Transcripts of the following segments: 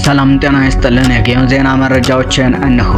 ሰላም ጤና ይስጥልን። የጊዮን ዜና መረጃዎችን እነሆ።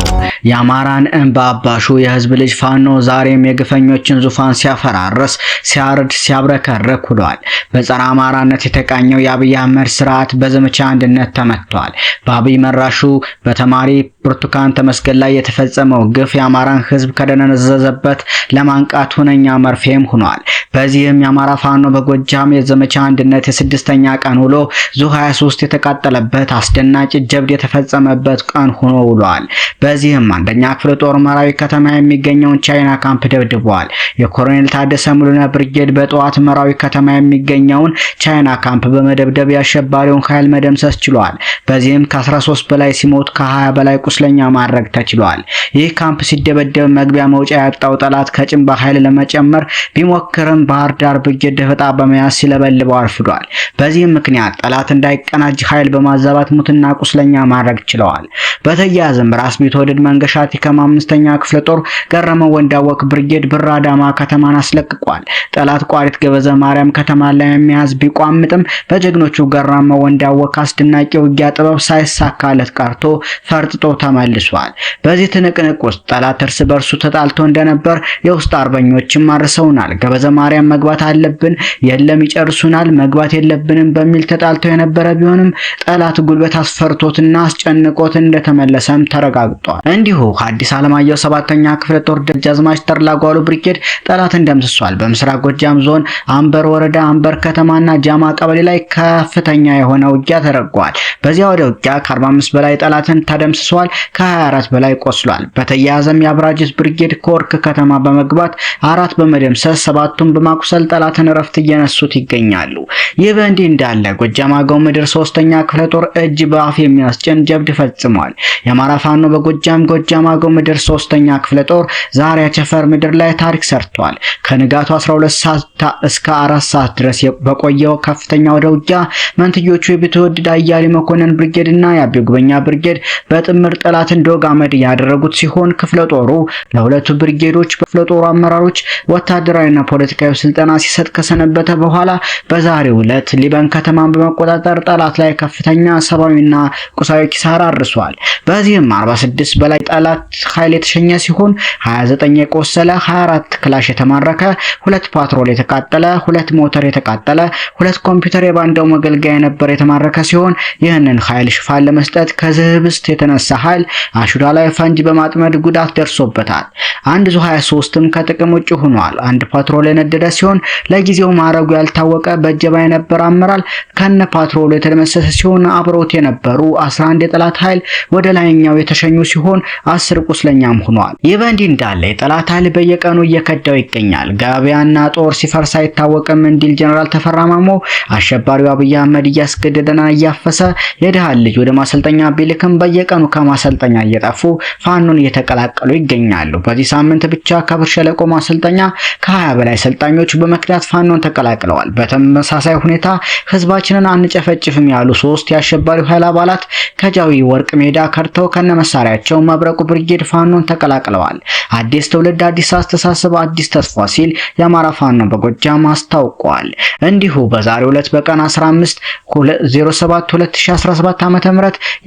የአማራን እንባ አባሹ የህዝብ ልጅ ፋኖ ዛሬም የግፈኞችን ዙፋን ሲያፈራርስ፣ ሲያርድ፣ ሲያብረከርክ ውሏል። በጸረ አማራነት የተቃኘው የአብይ አህመድ ስርዓት በዘመቻ አንድነት ተመቷል። በአብይ መራሹ በተማሪ ብርቱካን ተመስገን ላይ የተፈጸመው ግፍ የአማራን ህዝብ ከደነዘዘበት ለማንቃት ሁነኛ መርፌም ሆኗል። በዚህም የአማራ ፋኖ በጎጃም የዘመቻ አንድነት የስድስተኛ ቀን ውሎ ዙ 23 የተቃጠለበት አስደናቂ ጀብድ የተፈጸመበት ቀን ሆኖ ውሏል። በዚህም አንደኛ ክፍለ ጦር መራዊ ከተማ የሚገኘውን ቻይና ካምፕ ደብድቧል። የኮሎኔል ታደሰ ሙሉነ ብርጌድ በጠዋት መራዊ ከተማ የሚገኘውን ቻይና ካምፕ በመደብደብ የአሸባሪውን ኃይል መደምሰስ ችሏል። በዚህም ከ13 በላይ ሲሞት ከ20 በላይ ቁስለኛ ማድረግ ተችሏል። ይህ ካምፕ ሲደበደብ መግቢያ መውጫ ያጣው ጠላት ከጭንባ ኃይል ለመጨመር ቢሞክርም ባህር ዳር ብርጌድ ደፈጣ በመያዝ ሲለበልበው አርፍዷል። በዚህም ምክንያት ጠላት እንዳይቀናጅ ኃይል በማዛባት ሙትና ቁስለኛ ማድረግ ችለዋል። በተያያዘም ራስ ቢትወደድ መንገሻ ቲከም 5ኛ ክፍለ ጦር ገረመው ወንዳወቅ ብርጌድ ብር አዳማ ከተማን አስለቅቋል። ጠላት ቋሪት ገበዘ ማርያም ከተማ ላይ የሚያዝ ቢቋምጥም በጀግኖቹ ገረመው ወንዳወቅ አስደናቂ ውጊያ ጥበብ ሳይሳካለት ቀርቶ ፈርጥጦ ተመልሷል። በዚህ ትንቅንቅ ውስጥ ጠላት እርስ በርሱ ተጣልቶ እንደነበር የውስጥ አርበኞችም አርሰውናል። ገበዘ ማርያም መግባት አለብን፣ የለም ይጨርሱናል፣ መግባት የለብንም በሚል ተጣልተው የነበረ ቢሆንም ጠላት ጉልበት አስፈርቶትና አስጨንቆት እንደተመለሰም ተረጋግጧል። እንዲሁ ሐዲስ ዓለማየሁ 7ኛ ክፍለ ጦር ደጃዝማች ተርላጓሉ ብርጌድ ጠላትን ደምስሷል። በምስራቅ ጎጃም ዞን አንበር ወረዳ አንበር ከተማና ጃማ ቀበሌ ላይ ከፍተኛ የሆነ ውጊያ ተደርጓል። በዚያ ወደ ውጊያ ከ45 በላይ ጠላትን ተደምስሷል፣ ከ24 በላይ ቆስሏል። በተያያዘም የአብራጅት ብርጌድ ኮርክ ከተማ በመግባት 4 በመደምሰስ 7ቱን በማቁሰል ጠላትን ረፍት እየነሱት ይገኛሉ። ይህ በእንዲህ እንዳለ ጎጃም አገው ምድር 3ኛ ክፍለ ጦር እጅ በአፍ የሚያስጭን ጀብድ ፈጽሟል። የአማራ ፋኖ በጎጃም ጎጃም አገው ምድር 3ኛ ክፍለ ጦር ዛሬ አቸፈር ምድር ላይ ታሪክ ሰርቷል። ከንጋቱ 12 ሰዓት እስከ 4 ሰዓት ድረስ በቆየው ከፍተኛ ወደ ውጊያ መንትዮቹ የቢትወደድ አያሌ መኮንን ብርጌድና የአቤ ጉበኛ ብርጌድ በጥምር ጠላትን ዶግ አመድ ያደረጉት ሲሆን ክፍለ ጦሩ ለሁለቱ ብርጌዶች በክፍለ ጦሩ አመራሮች ወታደራዊና ፖለቲካዊ ስልጠና ሲሰጥ ከሰነበተ በኋላ በዛሬው ዕለት ሊበን ከተማን በመቆጣጠር ጠላት ላይ ከፍተኛ ሰብአዊና ቁሳዊ ኪሳራ አድርሷል። በዚህም 46 በላይ ጠላት ኃይል የተሸኘ ሲሆን 29 የቆሰለ፣ 24 ክላሽ የተማረከ፣ 2 ፓትሮል የተቃጠለ፣ 2 ሞተር የተቃጠለ፣ 2 ኮምፒውተር የባንዳው መገልገያ የነበረ የተማረከ ሲሆን ይህንን ኃይል ሽፋን ለመስጠት ከዝህብስት የተነሳ ኃይል አሹዳ ላይ ፈንጅ በማጥመድ ጉዳት ደርሶበታል። አንድ ዙ 23ም ከጥቅም ውጭ ሆኗል። አንድ ፓትሮል የነደደ ሲሆን ለጊዜው ማረጉ ያልታወቀ በእጀባ የነበረ አመራር ከነ ፓትሮሉ የተደመሰሰ ሲሆን አብሮት የነበሩ 11 የጠላት ኃይል ወደ ላይኛው የተሸኙ ሲሆን 10 ቁስለኛም ሆኗል። ይህ በእንዲህ እንዳለ የጠላት ኃይል በየቀኑ እየከዳው ይገኛል። ገበያና ጦር ሲፈርስ አይታወቅም እንዲል ጀነራል ተፈራ ማሞ አሸባሪው አብይ አህመድ እያስገደደና እያፈሰ የድሃን ልጅ ወደ ማሰልጠኛ ቢልክም በየቀኑ ከማሰልጠኛ እየጠፉ ፋኖን እየተቀላቀሉ ይገኛሉ። በዚህ ሳምንት ብቻ ከብር ሸለቆ ማሰልጠኛ ከ20 በላይ ሰልጣኞች በመክዳት ፋኖን ተቀላቅለዋል። በተመሳሳይ ሁኔታ ህዝባችንን አንጨፈጭፍም ያሉ 3 የአሸባሪው ኃይል አባላት ከጃዊ ወርቅ ሜዳ ከርተው ከነመሳሪያቸው መብረቁ ብርጌድ ፋኖን ተቀላቅለዋል። አዲስ ትውልድ፣ አዲስ አስተሳሰብ፣ አዲስ ተስፋ ሲል የአማራ ፋኖ በጎጃም አስታውቋል። እንዲሁ በዛሬው ዕለት በቀን 15/07/2017 ዓ.ም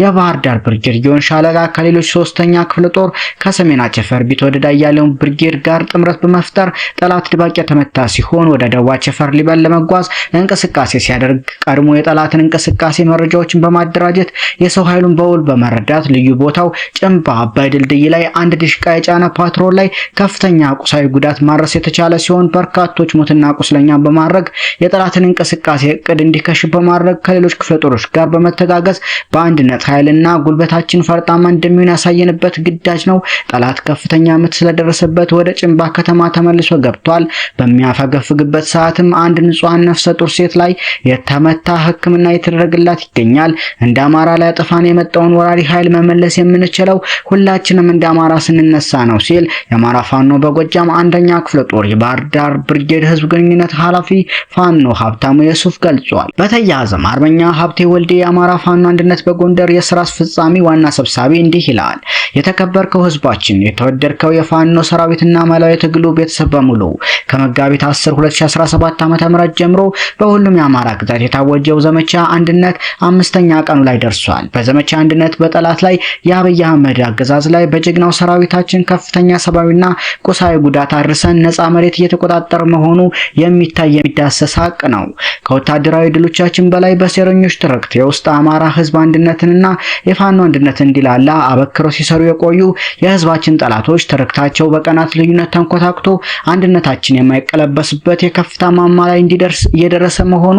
የባህር ዳር ብርጌድ ጊዮን ሻለቃ ከሌሎች 3ኛ ክፍለ ጦር ከሰሜን አቸፈር ቢትወደድ አያሌው ብርጌድ ጋር ጥምረት በመፍጠር ጠላት ድባቅ የተመታ ሲሆን ወደ ደቡብ አቸፈር ሊበን ለመጓዝ እንቅስቃሴ ሲያደርግ ቀድሞ የጠላትን እንቅስቃሴ መረጃዎችን በማደራጀት የሰው ኃይሉን በውል በመረዳት ልዩ ቦታው ጭንባ አባይ ድልድይ ላይ አንድ ድሽቃ የጫነ ፓትሮል ላይ ከፍተኛ ቁሳዊ ጉዳት ማድረስ የተቻለ ሲሆን በርካቶች ሞትና ቁስለኛ በማድረግ የጠላትን እንቅስቃሴ እቅድ እንዲከሽፍ በማድረግ ከሌሎች ክፍለ ጦሮች ጋር በመተጋገዝ በአንድነት ኃይልና ጉልበታችን ፈርጣማ እንደሚሆን ያሳየንበት ግዳጅ ነው። ጠላት ከፍተኛ ምት ስለደረሰበት ወደ ጭንባ ከተማ ተመልሶ ገብቷል። በሚያፈገፍግበት ሰዓትም አንድ ንጹሃን ነፍሰ ጡር ሴት ላይ የተመታ ሕክምና የተደረገላት ይገኛል። እንደ አማራ ላይ አጠፋን የመጣውን ወራሪ ኃይል መመለስ የምንችለው ሁላችንም እንደ አማራ ስንነሳ ነው ሲል የአማራ ፋኖ በጎጃም 1ኛ ክፍለ ጦር የባህር ዳር ብርጌድ ህዝብ ግንኙነት ኃላፊ ፋኖ ሀብታሙ የሱፍ ገልጿል። በተያያዘም አርበኛ ሀብቴ ወልዴ የአማራ ፋኖ አንድነት በጎንደር የሥራ አስፈጻሚ ዋና ሰብሳቢ እንዲህ ይላል። የተከበርከው ህዝባችን፣ የተወደድከው የፋኖ ሰራዊትና መላው የትግሉ ቤተሰብ በሙሉ ከመጋቢት 10 2017 ዓ.ም ጀምሮ በሁሉም የአማራ ግዛት የታወጀው ዘመቻ አንድነት 5ኛ ቀኑ ላይ ላይ ደርሷል። በዘመቻ አንድነት በጠላት ላይ የአብይ አህመድ አገዛዝ ላይ በጀግናው ሰራዊታችን ከፍተኛ ሰብአዊና ቁሳዊ ጉዳት አድርሰን ነፃ መሬት እየተቆጣጠረ መሆኑ የሚታይ የሚዳሰስ ሀቅ ነው። ከወታደራዊ ድሎቻችን በላይ በሴረኞች ትርክት የውስጥ አማራ ህዝብ አንድነትንና የፋኖ አንድነት እንዲላላ አበክረው ሲሰሩ የቆዩ የህዝባችን ጠላቶች ትርክታቸው በቀናት ልዩነት ተንኮታክቶ አንድነታችን የማይቀለበስበት የከፍታ ማማ ላይ እንዲደርስ እየደረሰ መሆኑ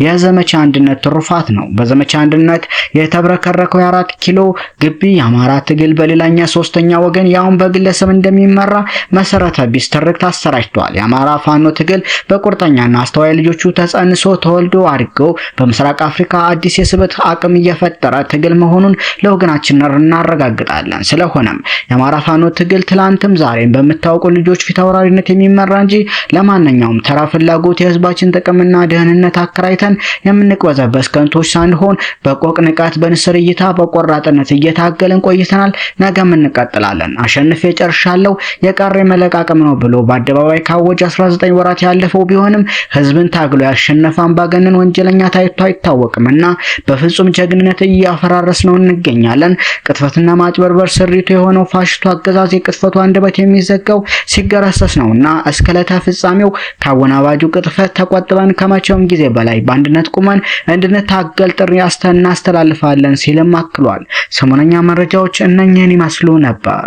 የዘመቻ አንድነት ትሩፋት ነው። በዘመቻ አንድነት የተብረከረከው የ4 ኪሎ ግቢ የአማራ ትግል በሌላኛ ሶስተኛ ወገን ያውን በግለሰብ እንደሚመራ መሰረተ ቢስ ትርክት አሰራጭቷል። የአማራ ፋኖ ትግል በቁርጠኛና አስተዋይ ልጆቹ ተጸንሶ ተወልዶ አድገው በምስራቅ አፍሪካ አዲስ የስበት አቅም እየፈጠረ ትግል መሆኑን ለወገናችን እናረጋግጣለን። ስለሆነም የአማራ ፋኖ ትግል ትላንትም ዛሬም በምታውቁ ልጆች ፊት አውራሪነት የሚመራ እንጂ ለማንኛውም ተራ ፍላጎት የህዝባችን ጥቅምና ደህንነት አከራይተን የምንቅበዘበዝ ከንቶች ሳንሆን በቆቅ ንቃት በንስር እይታ በቆራጥነት እየታገልን ቆይተናል። ነገም እንቀጥላለን። አሸንፌ ጨርሻለሁ የቀረ መለቃቀም ነው ብሎ በአደባባይ ካወጀ 19 ወራት ያለፈው ቢሆንም ህዝብን ታግሎ ያሸነፈ አምባገነን ወንጀለኛ ታይቶ አይታወቅምና በፍጹም ጀግንነት እያፈራረስነው እንገኛለን። ቅጥፈትና ማጭበርበር ስሪቱ የሆነው ፋሽስቱ አገዛዝ የቅጥፈቱ አንደበት የሚዘጋው ሲገረሰስ ነውና እስከለታ ፍጻሜው ካወናባጁ ቅጥፈት ተቆጥበን ከመቼውም ጊዜ በላይ በአንድነት ቁመን እንድንታገል ጥሪ እናስተላልፋለን ሲልም አክሏል። ሰሞነኛ መረጃዎች እነኚህን ይመስሉ ነበር።